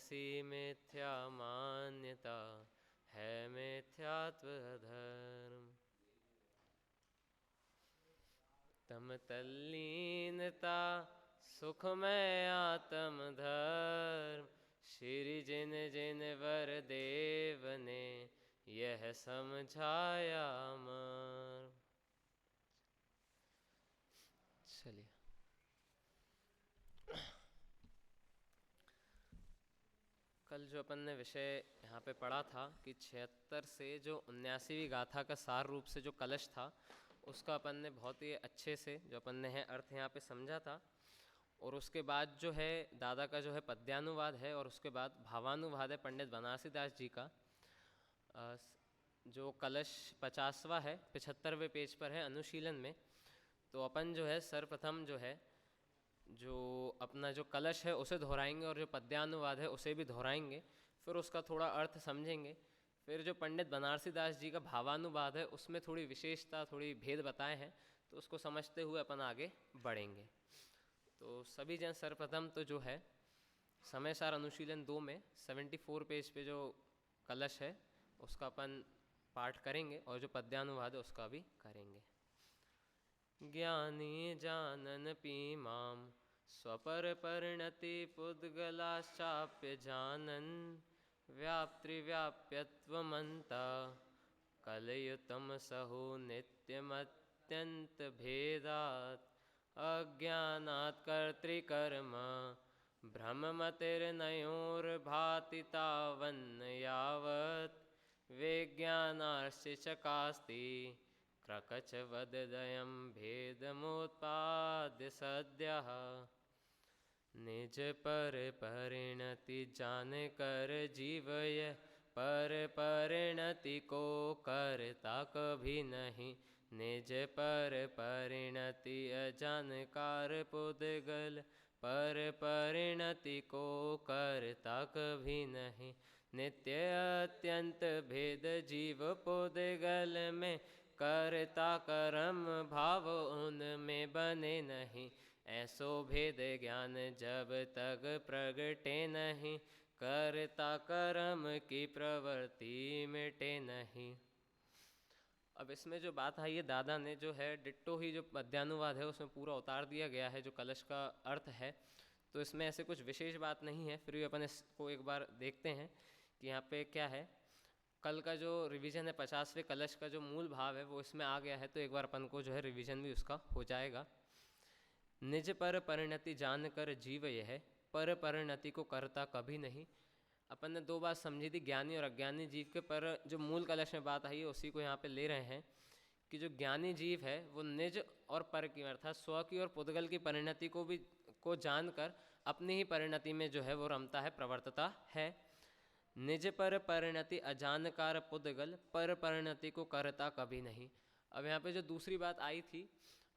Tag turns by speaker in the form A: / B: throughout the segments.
A: ऐसी मिथ्या मान्यता है मिथ्यात्व धर्म। तम तल्लीनता सुखमय आत्म धर्म, श्री जिन जिन वर देव ने यह समझाया मर्म। चलिए, कल जो अपन ने विषय यहाँ पे पढ़ा था कि 76 से जो 79वीं गाथा का सार रूप से जो कलश था उसका अपन ने बहुत ही अच्छे से जो अपन ने है अर्थ यहाँ पे समझा था। और उसके बाद जो है दादा का जो है पद्यानुवाद है और उसके बाद भावानुवाद है पंडित बनारसी दास जी का। जो कलश 50वां है 75वें पेज पर है अनुशीलन में। तो अपन जो है सर्वप्रथम जो है जो अपना जो कलश है उसे दोहराएंगे और जो पद्यानुवाद है उसे भी दोहराएंगे, फिर उसका थोड़ा अर्थ समझेंगे। फिर जो पंडित बनारसी दास जी का भावानुवाद है उसमें थोड़ी विशेषता थोड़ी भेद बताए हैं, तो उसको समझते हुए अपन आगे बढ़ेंगे। तो सभी जन सर्वप्रथम तो जो है समय सार अनुशीलन 2 में 74 पेज पे जो कलश है उसका अपन पाठ करेंगे और जो पद्यानुवाद है उसका भी करेंगे। ज्ञानी जानन पीमाम स्वपर परिणति पुद्गलाश्चाप्य जानन, व्याप्तृव्याप्यत्वमन्ता कलयुतम सहो नित्यमत्यंत भेदात्, अज्ञानात् कर्तृकर्म भ्रममतिर्नयोर्भाति तावन्न यावत्, विज्ञानाश्चिशकास्ति क्रकचवदयं भेदमुत्पाद्य सद्यः। निज पर परिणति जान कर जीवय, पर परिणति को करता कभी नहीं, निज पर परिणति अजानकार पुद्गल, पर परिणति को करता कभी नहीं, नित्य अत्यंत भेद जीव पुद्गल में, करता कर्म भाव उनमें बने नहीं, ऐसो भेद ज्ञान जब तक प्रगटे नहीं, करता कर्म की प्रवृत्ति मिटे नहीं। अब इसमें जो बात आई है दादा ने जो है डिट्टो ही जो पद्यानुवाद है उसमें पूरा उतार दिया गया है जो कलश का अर्थ है। तो इसमें ऐसे कुछ विशेष बात नहीं है, फिर भी अपन इसको एक बार देखते हैं कि यहाँ पे क्या है। कल का जो रिवीजन है 50वें कलश का जो मूल भाव है वो इसमें आ गया है, तो एक बार अपन को जो है रिवीजन भी उसका हो जाएगा। निज पर परिणति जान कर जीव यह, पर परिणति को करता कभी नहीं। अपन ने 2 बात समझी थी, ज्ञानी और अज्ञानी जीव के, पर जो मूल कलश में बात आई है उसी को यहाँ पे ले रहे हैं कि जो ज्ञानी जीव है वो निज और पर की अर्थात स्व की और पुद्गल की परिणति को जानकर अपनी ही परिणति में जो है वो रमता है, प्रवर्तता है। निज पर परिणति अजानकार पुद्गल, पर परिणति को करता कभी नहीं। अब यहाँ पे जो दूसरी बात आई थी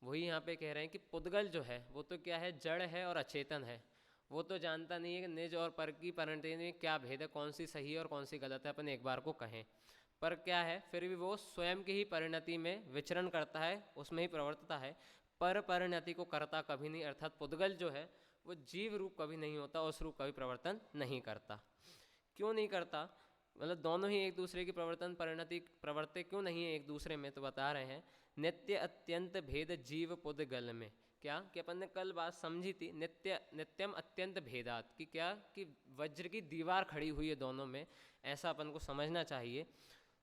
A: वही यहाँ पे कह रहे हैं कि पुद्गल जो है वो तो क्या है, जड़ है और अचेतन है, वो तो जानता नहीं है कि निज और पर की परिणति में क्या भेद है, कौन सी सही है और कौन सी गलत है, अपन एक बार को कहें। पर क्या है, फिर भी वो स्वयं की ही परिणति में विचरण करता है, उसमें ही प्रवर्तता है, पर परिणति को करता कभी नहीं। अर्थात पुद्गल जो है वो जीव रूप कभी नहीं होता, उस रूप कभी प्रवर्तन नहीं करता। क्यों नहीं करता, मतलब दोनों ही एक दूसरे की प्रवर्तन परिणति प्रवर्ते क्यों नहीं है एक दूसरे में, तो बता रहे हैं नित्य अत्यंत भेद जीव पुद्गल में। क्या कि अपन ने कल बात समझी थी नित्यम अत्यंत भेदात कि क्या कि वज्र की दीवार खड़ी हुई है दोनों में, ऐसा अपन को समझना चाहिए।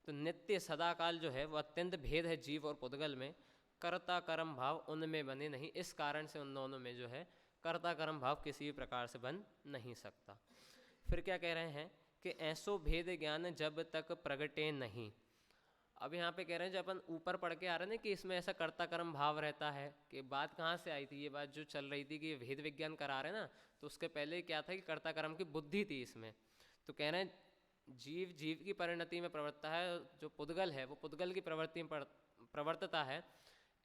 A: तो नित्य सदाकाल जो है वो अत्यंत भेद है जीव और पुद्गल में, कर्ता कर्म भाव उनमें बने नहीं, इस कारण से उन दोनों में जो है कर्ता कर्म भाव किसी भी प्रकार से बन नहीं सकता। फिर क्या कह रहे हैं कि ऐसो भेद ज्ञान जब तक प्रगटे नहीं। अब यहाँ पे कह रहे हैं जब अपन ऊपर पढ़ के आ रहे हैं ना कि इसमें ऐसा कर्ता कर्म भाव रहता है, कि बात कहाँ से आई थी, ये बात जो चल रही थी कि भेद विज्ञान करा रहे हैं ना, तो उसके पहले क्या था कि कर्ता कर्म की बुद्धि थी इसमें। तो कह रहे हैं जीव जीव की परिणति में प्रवर्तता है, जो पुद्गल है वो पुद्गल की प्रवृत्ति में प्रवर्तता है।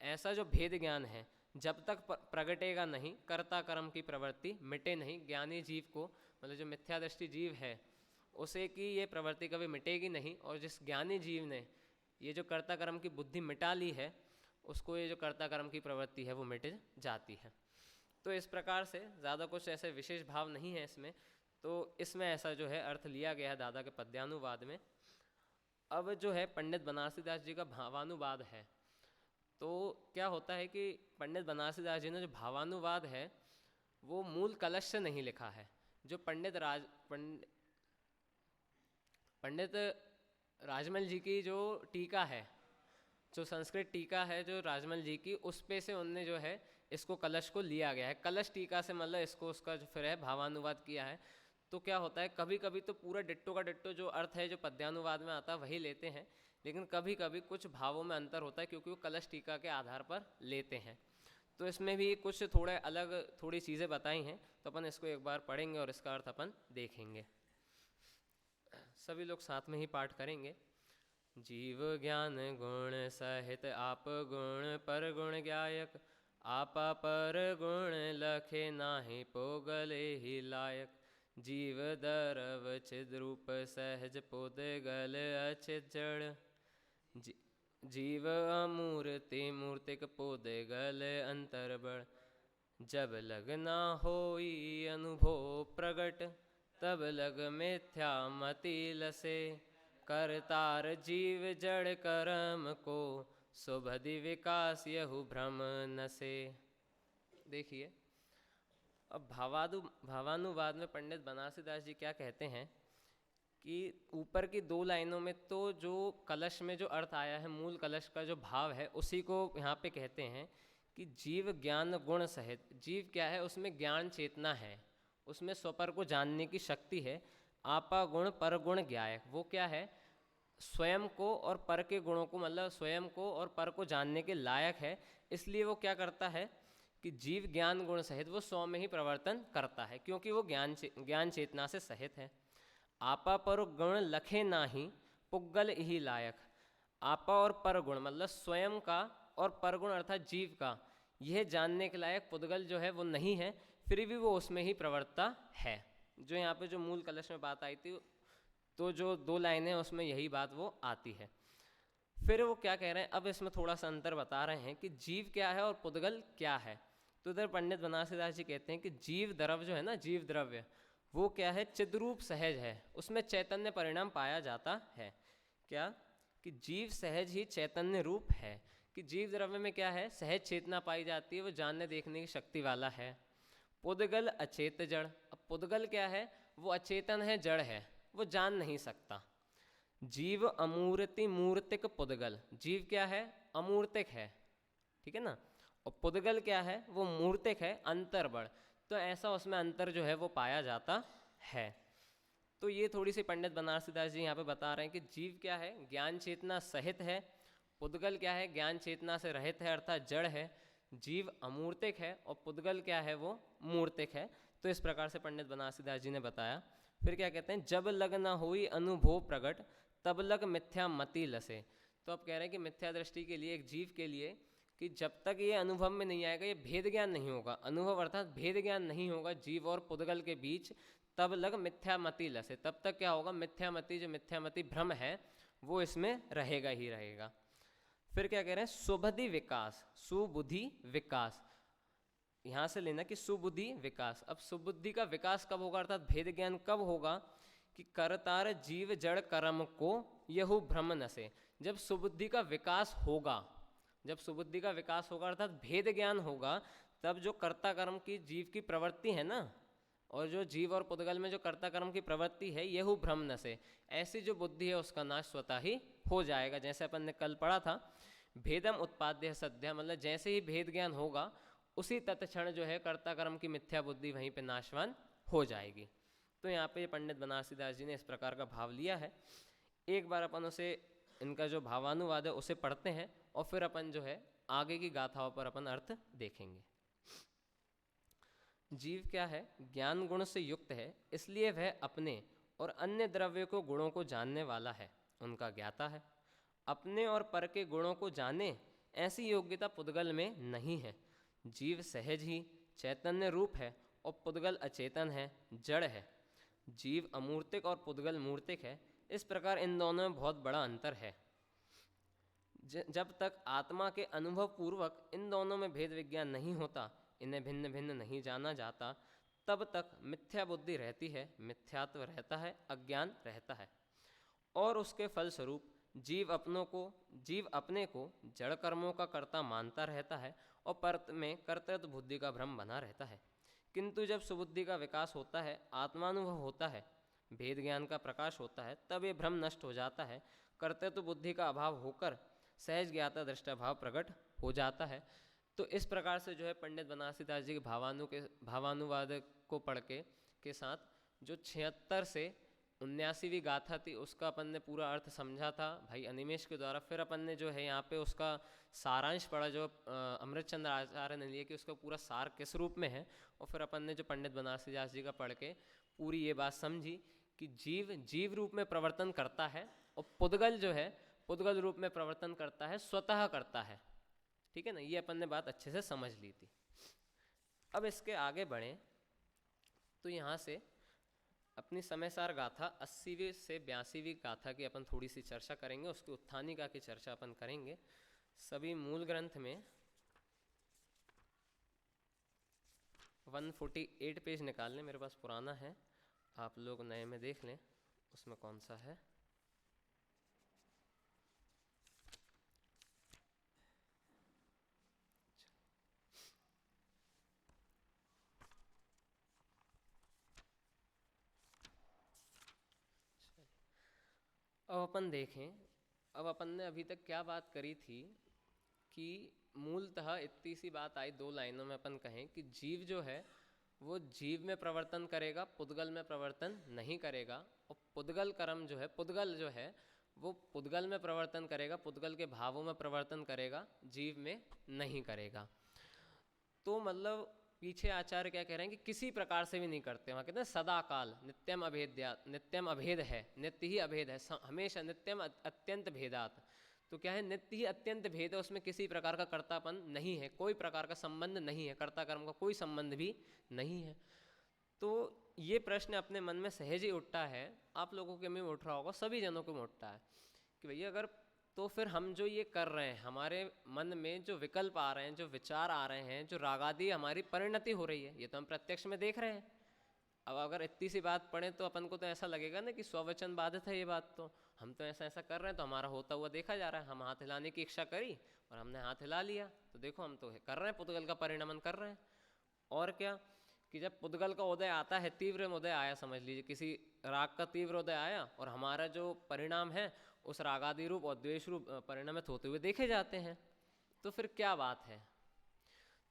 A: ऐसा जो भेद ज्ञान है जब तक प्रगटेगा नहीं, कर्ता कर्म की प्रवृत्ति मिटे नहीं। ज्ञानी जीव को मतलब जो मिथ्यादृष्टि जीव है उसे की ये प्रवृत्ति कभी मिटेगी नहीं, और जिस ज्ञानी जीव ने ये जो कर्ता कर्म की बुद्धि मिटा ली है उसको ये जो कर्ता कर्म की प्रवृत्ति है वो मिट जाती है। तो इस प्रकार से ज़्यादा कुछ ऐसे विशेष भाव नहीं है इसमें। तो इसमें ऐसा जो है अर्थ लिया गया है दादा के पद्यानुवाद में। अब जो है पंडित बनारसी दास जी का भावानुवाद है। तो क्या होता है कि पंडित बनारसी दास जी ने जो भावानुवाद है वो मूल कलश से नहीं लिखा है। जो पंडित राजमल जी की जो टीका है, जो संस्कृत टीका है जो राजमल जी की, उस पे से उनने जो है इसको कलश को लिया गया है। कलश टीका से मतलब इसको उसका जो फिर है भावानुवाद किया है। तो क्या होता है कभी कभी तो पूरा डिट्टो का डिट्टो जो अर्थ है जो पद्यानुवाद में आता है वही लेते हैं, लेकिन कभी कभी कुछ भावों में अंतर होता है क्योंकि वो कलश टीका के आधार पर लेते हैं। तो इसमें भी कुछ थोड़े अलग थोड़ी चीज़ें बताई हैं, तो अपन इसको एक बार पढ़ेंगे और इसका अर्थ अपन देखेंगे। सभी लोग साथ में ही पाठ करेंगे। जीव ज्ञान गुण सहित आप गुण पर गुण ज्ञायक, आपा पर गुण लखे नाहि पोगले ही लायक। जीव दरव चिद्रूप सहज पुद्गल अचित जड़, जीव अमूर्ति मूर्तिक पुद्गल अंतर बड़। जब लग ना होई अनुभव प्रगट, तब लग मिथ्या मति लसे। करतार जीव जड़ कर्म को, सुभदि विकास यहु भ्रम नसे। देखिए अब भावानुवाद में पंडित बनारसी दास जी क्या कहते हैं कि ऊपर की दो लाइनों में तो जो कलश में जो अर्थ आया है, मूल कलश का जो भाव है, उसी को यहाँ पे कहते हैं कि जीव ज्ञान गुण सहित। जीव क्या है, उसमें ज्ञान चेतना है, उसमें स्वपर को जानने की शक्ति है। आपा गुण पर गुण ज्ञायक, वो क्या है, स्वयं को और पर के गुणों को, मतलब स्वयं को और पर को जानने के लायक है। इसलिए वो क्या करता है कि जीव ज्ञान गुण सहित वो स्व में ही प्रवर्तन करता है, क्योंकि वो ज्ञान चेतना से सहित है। आपा पर गुण लखे नाही पुग्गल ही लायक। आपा और पर गुण मतलब स्वयं का और परगुण अर्थात जीव का, यह जानने के लायक पुद्गल जो है वो नहीं है, फिर भी वो उसमें ही प्रवर्तता है। जो यहाँ पे जो मूल कलश में बात आई थी, तो जो दो लाइनें हैं उसमें यही बात वो आती है। फिर वो क्या कह रहे हैं, अब इसमें थोड़ा सा अंतर बता रहे हैं कि जीव क्या है और पुद्गल क्या है। तो इधर पंडित बनारसी दास जी कहते हैं कि जीव द्रव्य जो है ना, जीव द्रव्य वो क्या है, चिद्रूप सहज है, उसमें चैतन्य परिणाम पाया जाता है। क्या कि जीव सहज ही चैतन्य रूप है, कि जीव द्रव्य में क्या है, सहज चेतना पाई जाती है, वो जानने देखने की शक्ति वाला है। पुद्गल अचेत जड़, अब पुद्गल क्या है, वो अचेतन है, जड़ है, वो जान नहीं सकता। जीव अमूर्ति मूर्तिक पुद्गल, जीव क्या है, अमूर्तिक है, ठीक है ना, और पुद्गल क्या है, वो मूर्तिक है, अंतर बड़। तो ऐसा उसमें अंतर जो है वो पाया जाता है। तो ये थोड़ी सी पंडित बनारसी दास जी यहाँ पे बता रहे हैं कि जीव क्या है, ज्ञान चेतना सहित है। पुद्गल क्या है, ज्ञान चेतना से रहित है अर्थात जड़ है। जीव अमूर्तिक है और पुद्गल क्या है, वो मूर्तिक है। तो इस प्रकार से पंडित बनारसी दास जी ने बताया। फिर क्या कहते हैं, जब लग न हुई अनुभव प्रगट, तब लग मिथ्या मति लसे। तो अब कह रहे हैं कि मिथ्या दृष्टि के लिए, एक जीव के लिए, कि जब तक ये अनुभव में नहीं आएगा, ये भेद ज्ञान नहीं होगा, अनुभव अर्थात भेद ज्ञान नहीं होगा जीव और पुद्गल के बीच, तब लग मिथ्या मति लसे, तब तक क्या होगा, मिथ्या मति, जो मिथ्या मति भ्रम है वो इसमें रहेगा ही रहेगा। फिर क्या कह रहे हैं, सुबुद्धि विकास, सुबुद्धि विकास, यहाँ से लेना कि सुबुद्धि विकास। अब सुबुद्धि का विकास कब होगा, अर्थात भेद ज्ञान कब होगा, कि करतार जीव जड़ कर्म को यहु भ्रम नसे। जब सुबुद्धि का विकास होगा, जब सुबुद्धि का विकास होगा अर्थात भेद ज्ञान होगा, तब जो कर्ता कर्म की जीव की प्रवृत्ति है ना, और जो जीव और पुद्गल में जो कर्ता कर्म की प्रवृत्ति है, यहु भ्रम नसे, ऐसी जो बुद्धि है उसका नाश स्वतः ही हो जाएगा। जैसे अपन ने कल पढ़ा था, भेदम उत्पाद्य सद्य, मतलब जैसे ही भेद ज्ञान होगा उसी तत्क्षण जो है कर्ता कर्म की मिथ्या बुद्धि वहीं पे नाशवान हो जाएगी। तो यहाँ पे पंडित बनारसी दास जी ने इस प्रकार का भाव लिया है। एक बार अपन उसे, इनका जो भावानुवाद है उसे पढ़ते हैं और फिर अपन जो है आगे की गाथाओं पर अपन अर्थ देखेंगे। जीव क्या है, ज्ञान गुण से युक्त है, इसलिए वह अपने और अन्य द्रव्य को गुणों को जानने वाला है, उनका ज्ञाता है। अपने और पर के गुणों को जाने ऐसी योग्यता पुद्गल में नहीं है। जीव सहज ही चैतन्य रूप है और पुद्गल अचेतन है, जड़ है। जीव अमूर्तिक और पुद्गल मूर्तिक है। इस प्रकार इन दोनों में बहुत बड़ा अंतर है। जब तक आत्मा के अनुभव पूर्वक इन दोनों में भेद विज्ञान नहीं होता, इन्हें भिन्न भिन्न नहीं जाना जाता, तब तक मिथ्या बुद्धि रहती है, मिथ्यात्व रहता है, अज्ञान रहता है, और उसके फलस्वरूप जीव अपने को जड़ कर्मों का कर्ता मानता रहता है और परत में कर्तृत्व बुद्धि का भ्रम बना रहता है। किंतु जब सुबुद्धि का विकास होता है, आत्मानुभव होता है, भेद ज्ञान का प्रकाश होता है, तब ये भ्रम नष्ट हो जाता है, कर्तृत्व बुद्धि का अभाव होकर सहज ज्ञाता दृष्टा भाव प्रकट हो जाता है। तो इस प्रकार से जो है पंडित बनारसी दास जी के भावानुवाद को पढ़ के साथ जो 76 से 79वीं गाथा थी उसका अपन ने पूरा अर्थ समझा था भाई अनिमेष के द्वारा। फिर अपन ने जो है यहाँ पे उसका सारांश पढ़ा जो अमृतचंद्र आचार्य ने लिया कि उसका पूरा सार किस रूप में है, और फिर अपन ने जो पंडित बनारसी दास जी का पढ़ के पूरी ये बात समझी कि जीव रूप में प्रवर्तन करता है और पुद्गल जो है पुद्गल रूप में प्रवर्तन करता है, स्वतः करता है। ठीक है ना, ये अपन ने बात अच्छे से समझ ली थी। अब इसके आगे बढ़ें तो यहाँ से अपनी समयसार गाथा 80वीं से 82वीं गाथा की अपन थोड़ी सी चर्चा करेंगे, उसकी उत्थानिका की चर्चा अपन करेंगे। सभी मूल ग्रंथ में 148 पेज निकाल लें, मेरे पास पुराना है, आप लोग नए में देख लें उसमें कौन सा है। अब अपन देखें, अब अपन ने अभी तक क्या बात करी थी कि मूलतः इतनी सी बात आई, 2 लाइनों में अपन कहें कि जीव जो है वो जीव में प्रवर्तन करेगा, पुद्गल में प्रवर्तन नहीं करेगा, और पुद्गल कर्म जो है पुद्गल जो है वो पुद्गल में प्रवर्तन करेगा, पुद्गल के भावों में प्रवर्तन करेगा, जीव में नहीं करेगा। तो मतलब पीछे आचार्य क्या कह रहे हैं कि किसी प्रकार से भी नहीं करते। वहाँ कहते हैं सदा काल नित्यम अभेद्यात, नित्यम अभेद है, नित्य ही अभेद है, हमेशा नित्यम अत्यंत भेदात। तो क्या है, नित्य ही अत्यंत भेद है, उसमें किसी प्रकार का कर्तापन नहीं है, कोई प्रकार का संबंध नहीं है, कर्ता कर्म का कोई संबंध भी नहीं है। तो ये प्रश्न अपने मन में सहज ही उठता है, आप लोगों के में उठ रहा होगा, सभी जनों को में उठता है कि भैया अगर तो फिर हम जो ये कर रहे हैं, हमारे मन में जो विकल्प आ रहे हैं, जो विचार आ रहे हैं, जो रागादि हमारी परिणति हो रही है, ये तो हम प्रत्यक्ष में देख रहे हैं। अब अगर इतनी सी बात पढ़े तो अपन को तो ऐसा लगेगा ना कि स्ववचन बाधित है ये बात, तो हम तो ऐसा ऐसा कर रहे हैं, तो हमारा होता हुआ देखा जा रहा है। हम हाथ हिलाने की इच्छा करी और हमने हाथ हिला लिया, तो देखो हम तो कर रहे हैं, पुद्गल का परिणमन कर रहे हैं। और क्या कि जब पुद्गल का उदय आता है, तीव्र उदय आया, समझ लीजिए किसी राग का तीव्र उदय आया, और हमारा जो परिणाम है उस रागादि रूप और द्वेष रूप परिणमित होते हुए देखे जाते हैं, तो फिर क्या बात है।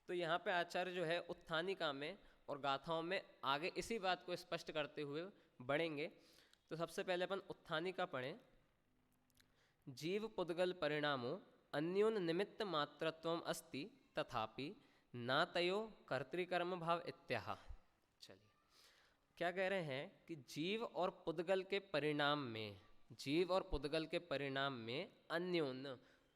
A: तो यहाँ पे आचार्य जो है उत्थानिका में और गाथाओं में आगे इसी बात को स्पष्ट करते हुए बढ़ेंगे। तो सबसे पहले अपन उत्थानिका पढ़ें। जीव पुद्गल परिणामो अन्योन निमित्त मात्रत्वम अस्ति तथापि न तयो कर्तृकर्म भाव इत्याह। चलिए क्या कह रहे हैं कि जीव और पुद्गल के परिणाम में, जीव और पुद्गल के परिणाम में अन्योन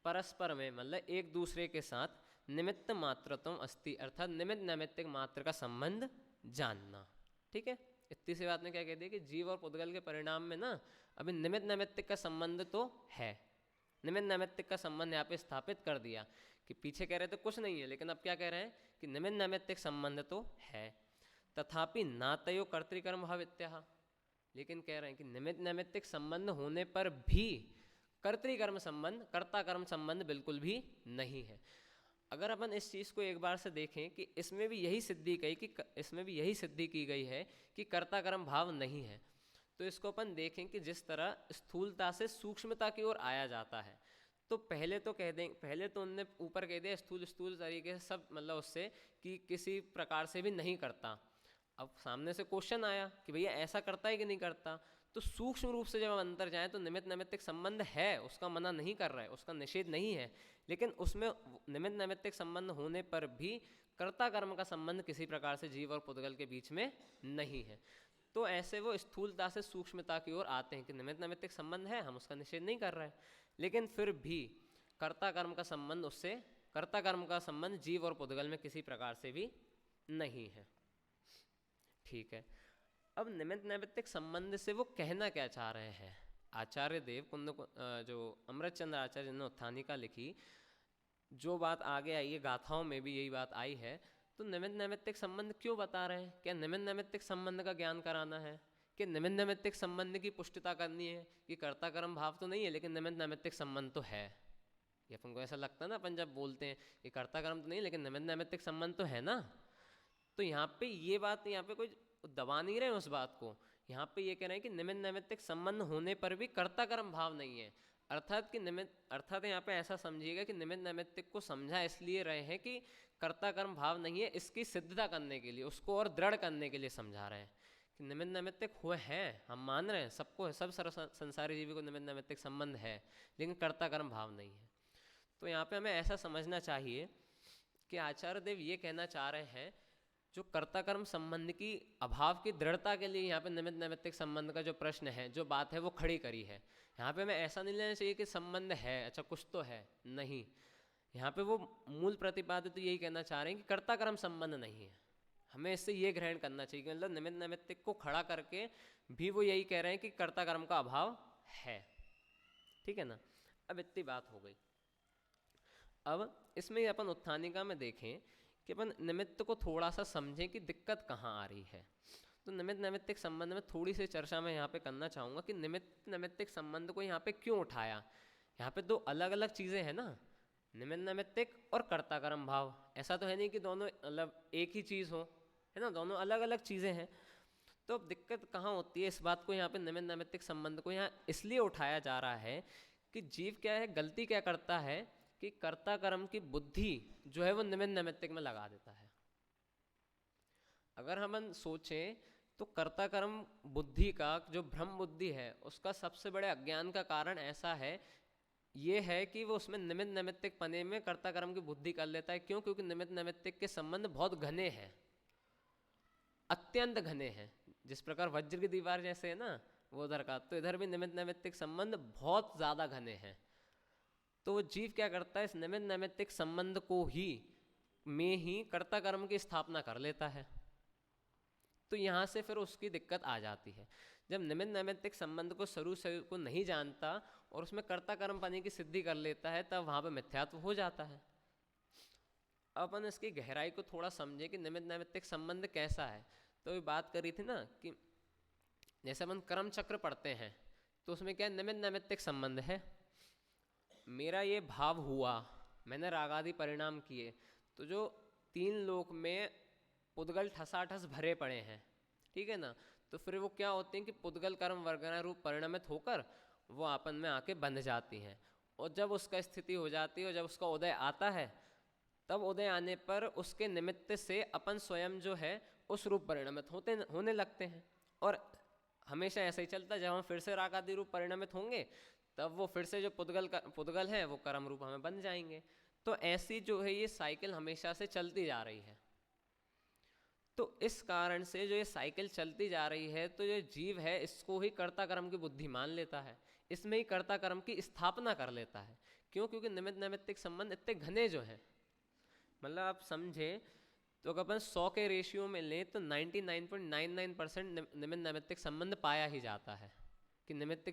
A: परस्पर में, मतलब एक दूसरे के साथ निमित्त मात्रत्वम अस्ति, अर्थात निमित्त नैमित्तिक मात्र का संबंध जानना। ठीक है, इतनी सी बात में क्या कह दिया कि जीव और पुद्गल के परिणाम में ना अभी निमित्त नैमित्तिक का संबंध तो है, निमित्त नैमित्तिक का संबंध यहाँ पे स्थापित कर दिया कि पीछे कह रहे थे कुछ नहीं है, लेकिन अब क्या कह रहे हैं कि निमित्त नैमित्तिक संबंध तो है। तथापि नातयो कर्तृकर्म भाव इत्याह, लेकिन कह रहे हैं कि निमित्त नैमित्तिक संबंध होने पर भी कर्तृकर्म संबंध, कर्ता कर्म संबंध बिल्कुल भी नहीं है। अगर अपन इस चीज़ को एक बार से देखें कि इसमें भी यही सिद्धि की गई है कि कर्ता कर्म भाव नहीं है, तो इसको अपन देखें कि जिस तरह स्थूलता से सूक्ष्मता की ओर आया जाता है, तो पहले तो कह दें, पहले तो उनने ऊपर कह दिया स्थूल तरीके से सब, मतलब उससे कि किसी प्रकार से भी नहीं करता। अब सामने से क्वेश्चन आया कि भैया ऐसा करता है कि नहीं करता, तो सूक्ष्म रूप से जब हम अंदर जाएं तो निमित्त नैमित्तिक संबंध है, उसका मना नहीं कर रहा है, उसका निषेध नहीं है, लेकिन उसमें निमित्त नैमित्तिक संबंध होने पर भी कर्ता कर्म का संबंध किसी प्रकार से जीव और पुद्गल के बीच में नहीं है। तो ऐसे वो स्थूलता से सूक्ष्मता की ओर आते हैं कि निमित्त नैमित्तिक संबंध है, हम उसका निषेध नहीं कर रहे हैं, लेकिन फिर भी कर्ता कर्म का संबंध उससे, कर्ता कर्म का संबंध जीव और पुद्गल में किसी प्रकार से भी नहीं है। ठीक है, अब निमित्त नैमित्तिक संबंध से वो कहना क्या चाह रहे हैं। आचार्य देव कुंद जो अमृतचंद्र आचार्य ने उत्थानिका लिखी, जो बात आगे आई है गाथाओं में भी यही बात आई है, तो निमित्त नैमित्तिक संबंध क्यों बता रहे हैं? क्या निमित्त नैमित्तिक संबंध का ज्ञान कराना है कि निमित्त नैमित्तिक संबंध की पुष्टिता करनी है कि कर्ता कर्म भाव तो नहीं है लेकिन निमित्त नैमित्तिक संबंध तो है? ये अपन को ऐसा लगता है ना, अपन जब बोलते हैं कि कर्ता कर्म तो नहीं लेकिन निमित्त नैमित्तिक संबंध तो है ना। तो यहाँ पे ये बात, यहाँ पे कोई दबा नहीं रहे उस बात को। यहाँ पे ये कह रहे हैं कि निमित्त नैमित्तिक संबंध होने पर भी कर्ता कर्म भाव नहीं है। अर्थात यहाँ पे ऐसा समझिएगा कि निमित्त नैमित्तिक को समझा इसलिए रहे हैं कि कर्ता कर्म भाव नहीं है, इसकी सिद्धता करने के लिए, उसको और दृढ़ करने के लिए समझा रहे हैं कि निमित्त नैमित्तिक हुए हैं, हम मान रहे हैं सबको है, सब संसारी जीवी को निमित्त नैमित्तिक संबंध है लेकिन कर्ता कर्म भाव नहीं है। तो यहाँ पे हमें ऐसा समझना चाहिए कि आचार्य देव ये कहना चाह रहे हैं जो कर्ता कर्म संबंध की अभाव की दृढ़ता के लिए यहाँ पे निमित्त नैमित्तिक संबंध का जो प्रश्न है, जो बात है वो खड़ी करी है। यहाँ पे हमें ऐसा नहीं लेना चाहिए कि संबंध है, अच्छा कुछ तो है, नहीं। यहाँ पे वो मूल प्रतिपाद्य तो यही कहना चाह रहे हैं कि कर्ता कर्म संबंध नहीं है। हमें इससे ये ग्रहण करना चाहिए कि मतलब निमित्त नैमित्तिक को खड़ा करके भी वो यही कह रहे हैं कि कर्ता कर्म का अभाव है। ठीक है ना। अब इतनी बात हो गई। अब इसमें अपन उत्थानिका में देखें कि अपन निमित्त को थोड़ा सा समझें कि दिक्कत कहाँ आ रही है। तो निमित्त नैमित्तिक संबंध में थोड़ी सी चर्चा मैं यहाँ पे करना चाहूँगा कि निमित्त नैमित्तिक संबंध को यहाँ पे क्यों उठाया। यहाँ पे दो अलग अलग चीज़ें हैं ना, निमित्त नैमित्तिक और कर्ता कर्म भाव। ऐसा तो है नहीं कि दोनों मतलब एक ही चीज़ हो, है ना, दोनों अलग अलग चीज़ें हैं। तो अब दिक्कत कहाँ होती है, इस बात को यहाँ पे निमित्त नैमित्तिक संबंध को यहाँ इसलिए उठाया जा रहा है कि जीव क्या है, गलती क्या करता है कि कर्ता कर्म की बुद्धि जो है वो निमित्त नैमित्तिक में लगा देता है। अगर हम सोचें तो कर्ता कर्म बुद्धि का जो भ्रम बुद्धि है उसका सबसे बड़े अज्ञान का कारण ऐसा है, ये है कि वो उसमें निमित्त नैमित्तिक पने में कर्ता कर्म की बुद्धि कर लेता है। क्यों? क्योंकि निमित्त नैमित्तिक के संबंध बहुत घने हैं, अत्यंत घने हैं। जिस प्रकार वज्र की दीवार जैसे है ना वो उधर का, तो इधर भी निमित्त नैमित्तिक संबंध बहुत ज़्यादा घने हैं। तो जीव क्या करता है, इस निमित्त नैमित्तिक संबंध को ही में ही कर्ता कर्म की स्थापना कर लेता है। तो यहाँ से फिर उसकी दिक्कत आ जाती है। जब निमित्त नैमित्तिक संबंध को शुरू से को नहीं जानता और उसमें कर्ता कर्म पाने की सिद्धि कर लेता है, तब वहाँ पे मिथ्यात्व हो जाता है। अपन इसकी गहराई को थोड़ा समझे कि निमित्त नैमित्तिक संबंध कैसा है। तो ये बात करी थी ना कि जैसे अपन कर्म चक्र पढ़ते हैं तो उसमें क्या निमित्त नैमित्तिक संबंध है। मेरा ये भाव हुआ, मैंने रागादि परिणाम किए, तो जो तीन लोक में पुद्गल ठसाठस भरे पड़े हैं, ठीक है ना, तो फिर वो क्या होते हैं कि पुद्गल कर्म वर्गना रूप परिणमित होकर वो आपन में आके बंध जाती हैं। और जब उसका स्थिति हो जाती है और जब उसका उदय आता है, तब उदय आने पर उसके निमित्त से अपन स्वयं जो है उस रूप परिणमित होने लगते हैं। और हमेशा ऐसा ही चलता है, जब हम फिर से राग आदि रूप परिणमित होंगे तब वो फिर से जो पुद्गल है वो कर्म रूप हमें बन जाएंगे। तो ऐसी जो है ये साइकिल हमेशा से चलती जा रही है। तो इस कारण से जो ये साइकिल चलती जा रही है, तो ये जीव है इसको ही कर्ता कर्म की बुद्धि मान लेता है, इसमें ही कर्ता कर्म की स्थापना कर लेता है। क्यों? क्योंकि निमित्त नैमित्तिक संबंध इतने घने जो हैं, मतलब आप समझे तो अगर अपन 100 के रेशियो में लें तो 99.99% निमित्त नैमित्तिक संबंध पाया ही जाता है कि निमित्त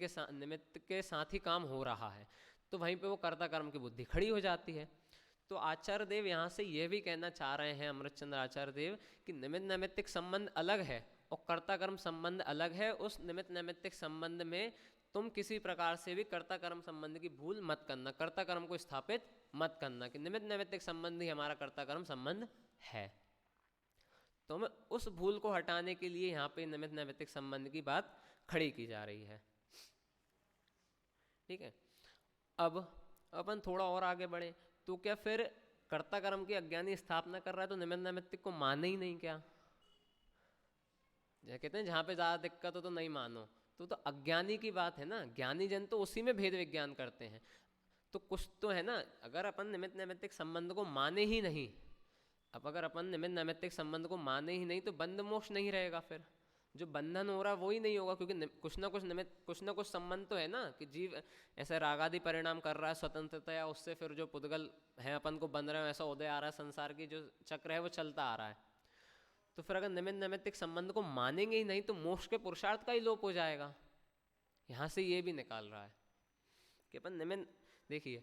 A: के साथ ही काम हो रहा है। तो वहीं पे वो कर्ता कर्म की बुद्धि खड़ी हो जाती है। तो आचार्य देव यहाँ से ये भी कहना चाह रहे हैं, अमृतचंद्र आचार्य देव, कि निमित्त नैमित्तिक संबंध अलग है और कर्ता कर्म संबंध अलग है। उस निमित्त नैमित्तिक संबंध में तुम किसी प्रकार से भी कर्ता कर्म संबंध की भूल मत करना, कर्ता कर्म को स्थापित मत करना कि निमित्त नैमित्तिक संबंध ही हमारा कर्ता कर्म संबंध है। तो हमें उस भूल को हटाने के लिए यहाँ पे निमित्त नैमित्तिक संबंध की बात खड़ी की जा रही है। ठीक है। अब अपन थोड़ा और आगे बढ़े तो क्या फिर कर्ता कर्म की अज्ञानी स्थापना कर रहा है तो निमित्त नैमित्तिक को माने ही नहीं क्या? जैसे कहते हैं जहाँ पे ज़्यादा दिक्कत हो तो नहीं मानो, तो अज्ञानी की बात है ना। ज्ञानी जन तो उसी में भेद विज्ञान करते हैं। तो कुछ तो है ना, अगर अपन निमित्त नैमित्तिक संबंध को माने ही नहीं, अब अगर अपन निमित्त नैमित्तिक संबंध को माने ही नहीं तो बंध मोक्ष नहीं रहेगा। फिर जो बंधन हो रहा है वो ही नहीं होगा, क्योंकि कुछ ना कुछ संबंध तो है ना कि जीव ऐसे रागादि परिणाम कर रहा है स्वतंत्रता, या उससे फिर जो पुद्गल है अपन को बन रहे हैं, ऐसा उदय आ रहा है, संसार की जो चक्र है वो चलता आ रहा है। तो फिर अगर निमित्त नैमित्तिक संबंध को मानेंगे ही नहीं तो मोक्ष के पुरुषार्थ का ही लोप हो जाएगा। यहाँ से ये भी निकाल रहा है कि अपन निमित्त, देखिए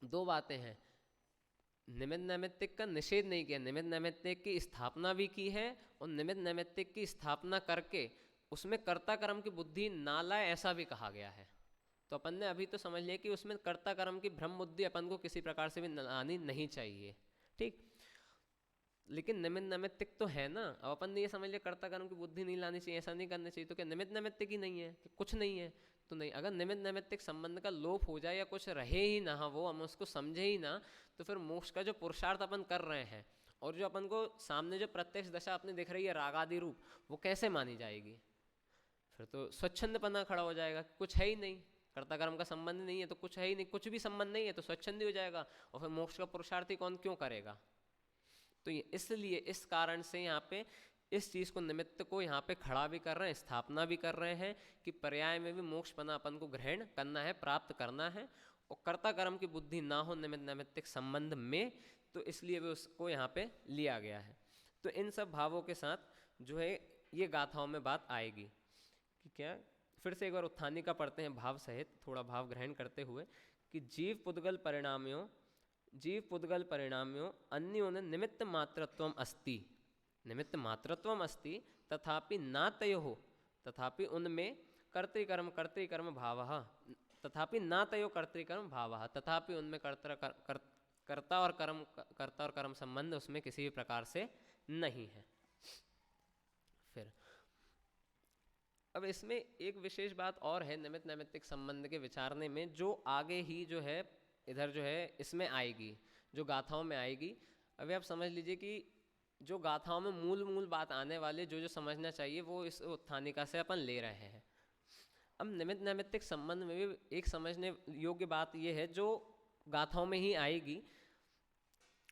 A: दो बातें हैं, निमित्त नैमित्तिक का निषेध नहीं किया, निमित्त नैमित्तिक की स्थापना भी की है, और निमित्त नैमित्तिक की स्थापना करके उसमें कर्ता कर्म की बुद्धि ना लाए ऐसा भी कहा गया है। तो अपन ने अभी तो समझ लिया कि उसमें कर्ता कर्म की भ्रम बुद्धि अपन को किसी प्रकार से भी लानी नहीं चाहिए, ठीक। लेकिन निमित्त नैमित्तिक तो है ना, अब अपन ने ये समझ लिया कर्ता कर्म की बुद्धि नहीं लानी चाहिए, ऐसा नहीं करना चाहिए, तो क्या निमित्त नैमित्तिक ही नहीं है कि कुछ नहीं है? तो नहीं, अगर निमित्त नैमित्तिक संबंध का लोप हो जाए या कुछ रहे ही ना, वो हम उसको समझे ही ना, तो फिर मोक्ष का जो पुरुषार्थ अपन कर रहे हैं और जो अपन को सामने जो प्रत्यक्ष दशा अपने दिख रही है रागादि रूप, वो कैसे मानी जाएगी? फिर तो स्वच्छंदपना खड़ा हो जाएगा, कुछ है ही नहीं, कर्ता कर्म का संबंध नहीं है तो कुछ है ही नहीं, कुछ भी संबंध नहीं है तो स्वच्छंद ही हो जाएगा, और फिर मोक्ष का पुरुषार्थ ही कौन क्यों करेगा? तो इसलिए इस कारण से यहाँ पे इस चीज को, निमित्त को यहाँ पे खड़ा भी कर रहे हैं, स्थापना भी कर रहे हैं कि पर्याय में भी मोक्षपना अपन को ग्रहण करना है, प्राप्त करना है, और कर्ता कर्म की बुद्धि ना हो निमित्त नैमित्तिक संबंध में, तो इसलिए भी उसको यहाँ पे लिया गया है। तो इन सब भावों के साथ जो है ये गाथाओं में बात आएगी कि क्या, फिर से एक बार उत्थानी का पढ़ते हैं भाव सहित, थोड़ा भाव ग्रहण करते हुए, कि जीव पुद्गल परिणाम्यों, जीव पुद्गल परिणाम्यों अन्योन निमित्त मात्रत्वम अस्ति, निमित्त मात्रत्वम अस्ति, तथापि नातयोः, तथापि उनमें कर्तृकर्म भावः, तथापि नातयो कर्तृकर्म भावः, तथापि उनमें कर्ता और कर्म संबंध उसमें किसी भी प्रकार से नहीं है। फिर अब इसमें एक विशेष बात और है निमित्त नैमित्तिक संबंध के विचारने में, जो आगे ही जो है इधर जो है इसमें आएगी, जो गाथाओं में आएगी। अभी आप समझ लीजिए कि जो गाथाओं में मूल बात आने वाली, जो जो समझना चाहिए वो इस उत्थानिका से अपन ले रहे हैं। अब निमित्त नैमित्तिक संबंध में भी एक समझने योग्य बात ये है जो गाथाओं में ही आएगी,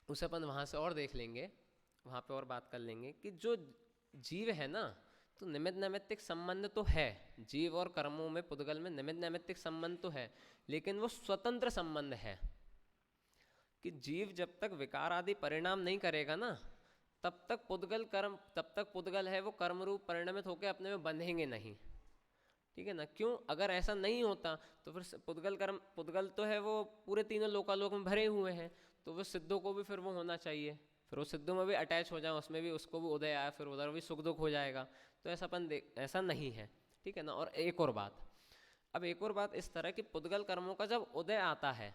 A: उसे अपन वहाँ से और देख लेंगे, वहाँ पे और बात कर लेंगे कि जो जीव है ना, तो निमित्त नैमित्तिक संबंध तो है, जीव और कर्मों में पुद्गल में निमित्त नैमित्तिक संबंध तो है, लेकिन वो स्वतंत्र संबंध है कि जीव जब तक विकार आदि परिणाम नहीं करेगा ना, तब तक पुद्गल है वो कर्म रूप परिणमित होकर अपने में बंधेंगे नहीं, ठीक है ना। क्यों? अगर ऐसा नहीं होता तो फिर पुद्गल तो है वो पूरे तीनों लोकालोक में भरे हुए हैं, तो वो सिद्धों को भी फिर वो होना चाहिए, फिर वो सिद्धों में भी अटैच हो जाए, उसमें भी उसको भी उदय आए, फिर उधर भी सुख दुख हो जाएगा, तो ऐसा नहीं है, ठीक है ना। और एक और बात इस तरह की पुद्गल कर्मों का जब उदय आता है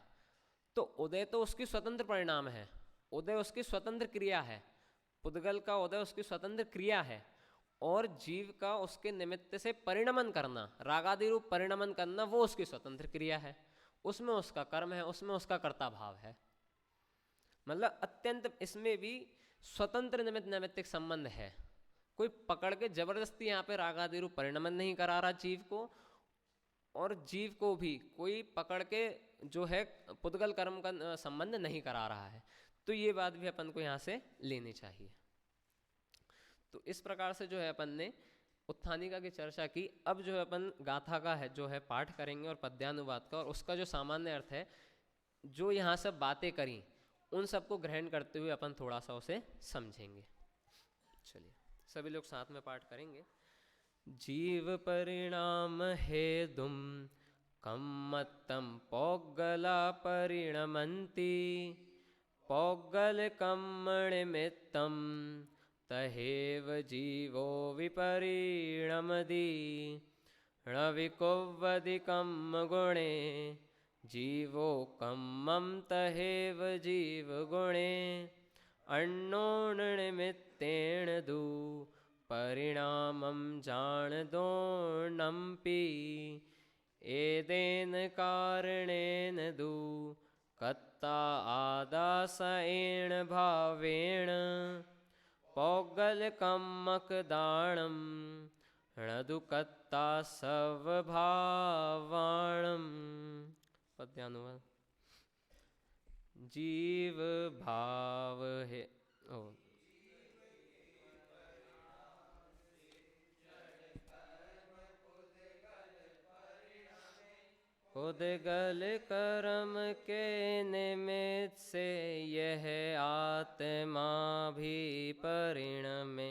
A: तो उदय तो उसकी स्वतंत्र परिणाम है, उदय उसकी स्वतंत्र क्रिया है, पुद्गल का उदय उसकी स्वतंत्र क्रिया है, और जीव का उसके निमित्त से परिणमन करना, रागादि रूप परिणमन करना, वो उसकी स्वतंत्र क्रिया है, उसमें उसका कर्म है, उसमें उसका कर्ता भाव है। मतलब अत्यंत इसमें भी स्वतंत्र निमित्त नैमित्तिक संबंध है, कोई पकड़ के जबरदस्ती यहाँ पे रागादि रूप परिणमन नहीं करा रहा जीव को, और जीव को भी कोई पकड़ के जो है पुद्गल कर्म का संबंध नहीं करा रहा है। तो ये बात भी अपन को यहाँ से लेनी चाहिए। तो इस प्रकार से जो है अपन ने उत्थानिका की चर्चा की। अब जो है अपन गाथा का है जो है पाठ करेंगे और पद्यानुवाद का, और उसका जो सामान्य अर्थ है, जो यहाँ सब बातें करी उन सबको ग्रहण करते हुए अपन थोड़ा सा उसे समझेंगे। चलिए सभी लोग साथ में पाठ करेंगे। जीव परिणाम हेतुम कम्मत्तम पौगला परिणमन्ति, पौगल कम्मणिमित्तम तहेव जीवो विपरिणमति, णविकुव्वदि कम्म गुणे जीवो कम्मं तहेव जीव गुणे, अण्णोनिमित्तेन दु परिणामं जाणदोऽण्णम्पि, एतेन कारणेन दु कत्ता आदासेन भावेन, पौगलकम्मकदाणं णदुकत्ता स्वभावाणम्। पद्यानुवाद। जीव भाव है पुद्गल कर्म के निमित्त से यह आत्मा भी परिणमे,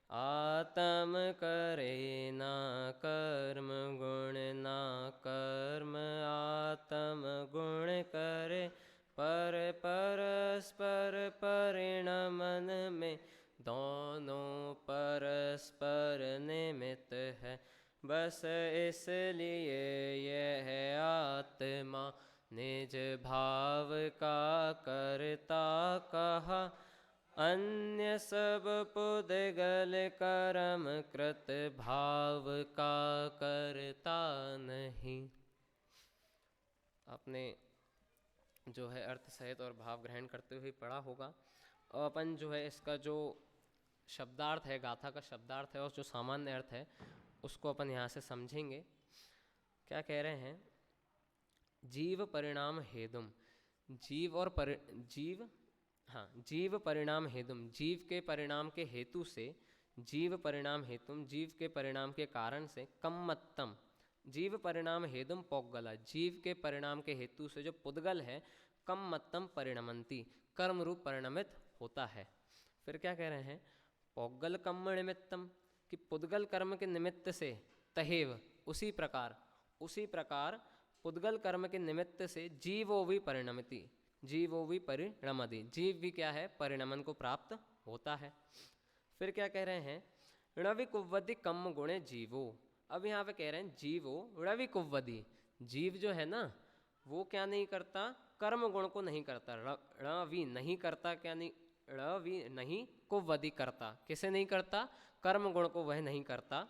A: आत्म करे ना कर्म गुण, ना कर्म आत्म गुण करे, पर परस्पर परिणमन में दोनों परस्पर निमित्त है। बस इसलिए यह आत्मा निज भाव का करता कहा, अन्य सब पुद्गल कर्म कृत भाव का करता नहीं। आपने जो है अर्थ सहित और भाव ग्रहण करते हुए पढ़ा होगा। और अपन जो है इसका जो शब्दार्थ है, गाथा का शब्दार्थ है और जो सामान्य अर्थ है उसको अपन यहाँ से समझेंगे। क्या कह रहे हैं? जीव परिणाम हेतुम, जीव और जीव परिणाम हेतुम, जीव के परिणाम के हेतु से, जीव परिणाम हेतुम, जीव के परिणाम के कारण से, कम्मत्तम, जीव परिणाम हेतुम पौगला, जीव के परिणाम के हेतु से जो पुद्गल है, कम्मत्तम परिणमंती, कर्म रूप परिणमित होता है। फिर क्या कह रहे हैं? पौगल कर्म निमित्तम, कि पुद्गल कर्म के निमित्त से, तहेव, उसी प्रकार पुद्गल कर्म के निमित्त से जीवो भी परिणमति, जीवो भी परिणमति, जीव भी क्या है? परिणमन को प्राप्त होता है। फिर क्या कह रहे हैं? णविकुव्वति कम गुणे जीवो। अब यहाँ पे कह रहे हैं जीवो णविकुव्वति, जीव जो है ना वो क्या नहीं करता? कर्म गुण को नहीं करता। णवि नहीं करता, क्या नहीं? णवि नहीं कुव्वति करता, किसे नहीं करता? कर्म गुण को वह नहीं करता।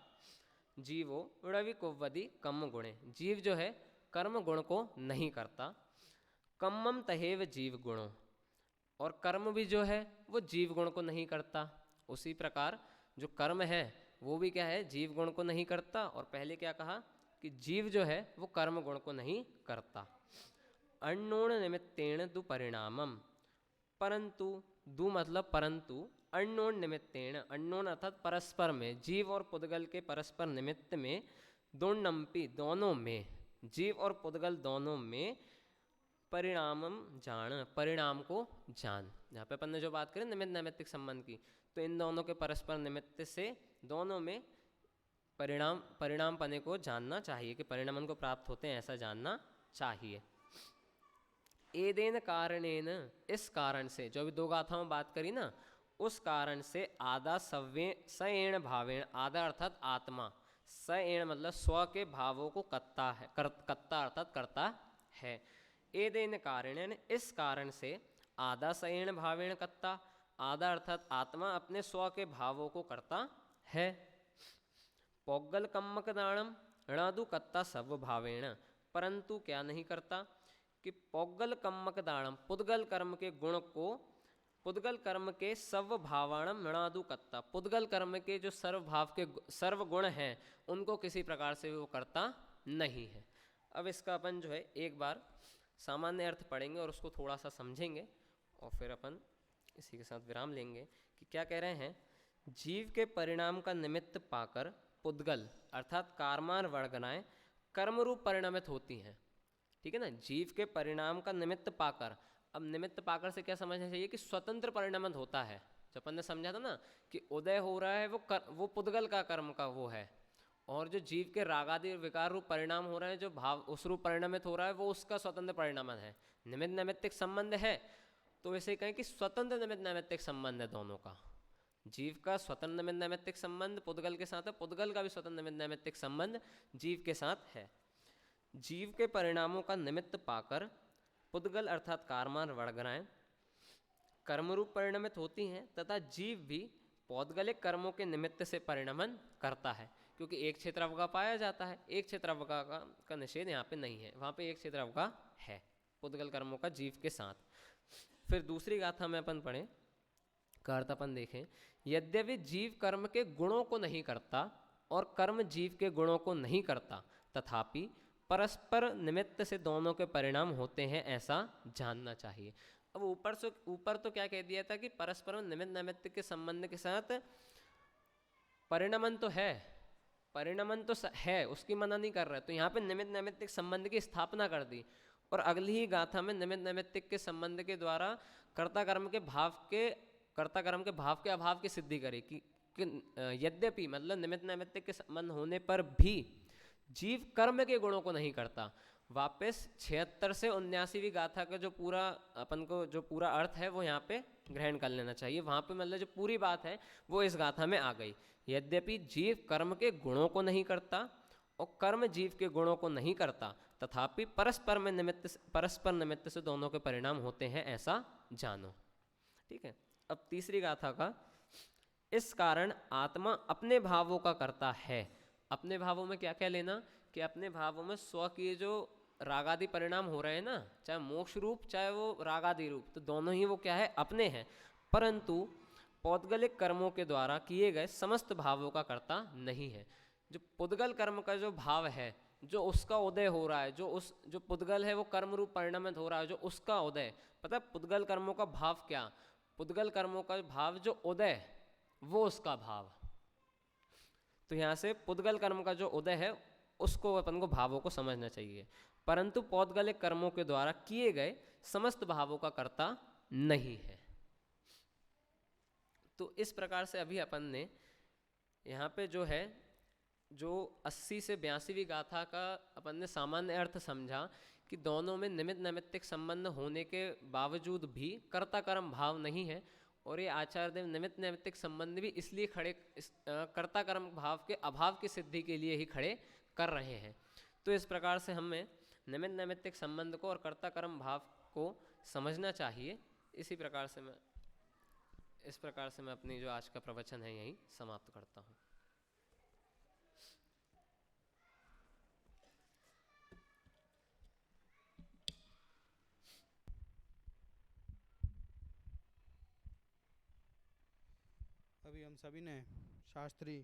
A: जीवो णविकुव्वति कम गुणे, जीव जो है कर्म गुण को नहीं करता। कम्मम तहेव जीव गुणों, और कर्म भी जो है वो जीव गुण को नहीं करता। उसी प्रकार जो कर्म है वो भी क्या है? जीव गुण को नहीं करता। और पहले क्या कहा कि जीव जो है वो कर्म गुण को नहीं करता। अण्णोण निमित्तेण दु परिणामम, परंतु, दु मतलब परंतु, अण्णोण निमित्तेण, अण्णोण अर्थात परस्पर में, जीव और पुद्गल के परस्पर निमित्त में, दोनम्पि दोनों में, जीव और पुद्गल दोनों में, परिणामम जान, परिणाम को जान। यहाँ पे अपन ने जो बात करी निमित्त नैमित्तिक संबंध की, तो इन दोनों के परस्पर निमित्त से दोनों में परिणाम पने को जानना चाहिए, कि परिणामन को प्राप्त होते हैं ऐसा जानना चाहिए। एदेन कारणेन, इस कारण से, जो अभी दो गाथाओं में बात करी ना, उस कारण से आदा सएण भावेण, आदा अर्थात आत्मा, सएण मतलब स्व के भावों को कत्ता है, कत्ता अर्थात करता है। एदेन कारणेन, इस कारण से, आदा सएण भावेण कत्ता, आदा अर्थात आत्मा अपने स्व के भावों को करता है। पौगल कम्मक दानम णादु कत्ता सब भावेण, परंतु क्या नहीं करता? कि पौगल कम्मक दानम, पुद्गल कर्म के गुण को, पुद्गल कर्म के सर्व भावाणम णादु कत्ता, पुद्गल कर्म के जो सर्वभाव के सर्व गुण हैं उनको किसी प्रकार से वो करता नहीं है। अब इसका अपन जो है एक बार सामान्य अर्थ पढ़ेंगे और उसको थोड़ा सा समझेंगे और फिर अपन इसी के साथ विराम लेंगे। कि क्या कह रहे हैं? जीव के परिणाम का निमित्त पाकर पुद्गल अर्थात कार्मान वर्गनाएं कर्म रूप परिणमित होती हैं। ठीक है ना? जीव के परिणाम का निमित्त पाकर, अब निमित्त पाकर से क्या समझना चाहिए? कि स्वतंत्र परिणमित होता है। जब अपन ने समझा था ना कि उदय हो रहा है वो पुद्गल का कर्म का वो है, और जो जीव के रागादि विकार रूप परिणाम हो रहे हैं, जो भाव उस रूप परिणमित हो रहा है, वो उसका स्वतंत्र परिणाम है। निमित्त नैमित्तिक संबंध है तो वैसे कहें कि स्वतंत्र निमित्त नैमित्तिक संबंध है दोनों का। जीव का स्वतंत्र निमित्त नैमित्तिक संबंध पुद्गल के साथ है, पुद्गल का भी स्वतंत्र निमित्त नैमित्तिक संबंध जीव के साथ है। जीव के परिणामों का निमित्त पाकर पुद्गल अर्थात कार्मान वर्गनाएं कर्मरूप परिणमित होती हैं, तथा जीव भी पौद्गलिक कर्मों के निमित्त से परिणमन करता है, क्योंकि एक क्षेत्रावगा पाया जाता है, एक क्षेत्रावगा का निषेध यहाँ पे नहीं है, वहाँ पे एक क्षेत्रावगा है पुद्गल कर्मों का जीव के साथ। फिर दूसरी गाथा में अपन पढ़ें, का अर्थ अपन देखें, यद्यपि जीव कर्म के गुणों को नहीं करता और कर्म जीव के गुणों को नहीं करता, तथापि परस्पर निमित्त से दोनों के परिणाम होते हैं ऐसा जानना चाहिए। अब ऊपर तो क्या कह दिया था कि परस्पर निमित्त नैमित्त के संबंध के साथ परिणमन तो है, उसकी मना नहीं कर रहा है, तो यहाँ पे निमित्त नैमित्तिक संबंध की स्थापना कर दी और अगली ही गाथा में निमित्त नैमित्तिक के संबंध के द्वारा कर्ता कर्म के भाव के अभाव की सिद्धि करी कि यद्यपि मतलब निमित्त नैमित्तिक के संबंध होने पर भी जीव कर्म के गुणों को नहीं करता, वापस 76 से 79वीं गाथा का जो पूरा अपन को जो पूरा अर्थ है वो यहाँ पे ग्रहण कर लेना चाहिए। वहाँ पे मतलब जो पूरी बात है वो इस गाथा में आ गई। यद्यपि जीव कर्म के गुणों को नहीं करता और कर्म जीव के गुणों को नहीं करता, तथापि परस्पर निमित्त से दोनों के परिणाम होते हैं, ऐसा जानो। ठीक है। अब तीसरी गाथा का, इस कारण आत्मा अपने भावों का करता है। अपने भावों में क्या क्या लेना कि अपने भावों में स्व के जो रागादि परिणाम हो रहे हैं ना, चाहे मोक्ष रूप चाहे वो रागादि रूप, तो दोनों ही वो क्या है, अपने हैं। परंतु पौद्गलिक कर्मों के द्वारा किए गए समस्त भावों का कर्ता नहीं है। जो पुद्गल कर्म का जो भाव है, जो उसका उदय हो रहा है, जो पुद्गल है वो कर्म रूप परिणमित हो रहा है, जो उसका उदय, पता है पुद्गल कर्मों का भाव क्या, पुद्गल कर्मों का भाव जो उदय वो उसका भाव। तो यहाँ से पुद्गल कर्म का जो उदय है उसको अपन को भावों को समझना चाहिए। परंतु पौद्गलिक कर्मों के द्वारा किए गए समस्त भावों का कर्ता नहीं है। तो इस प्रकार से अभी अपन ने यहाँ पे जो है जो 80 से 82वीं गाथा का अपन ने सामान्य अर्थ समझा कि दोनों में निमित्त नैमित्तिक संबंध होने के बावजूद भी कर्ता कर्म भाव नहीं है। और ये आचार्य देव निमित्त नैमित्तिक संबंध भी इसलिए खड़े कर्ता कर्म भाव के अभाव की सिद्धि के लिए ही खड़े कर रहे हैं। तो इस प्रकार से हमें निमित्त नैमित्तिक संबंध को और कर्ता कर्म भाव को समझना चाहिए। इस प्रकार से मैं अपनी जो आज का प्रवचन है यहीं समाप्त करता हूँ।
B: अभी हम सभी ने शास्त्री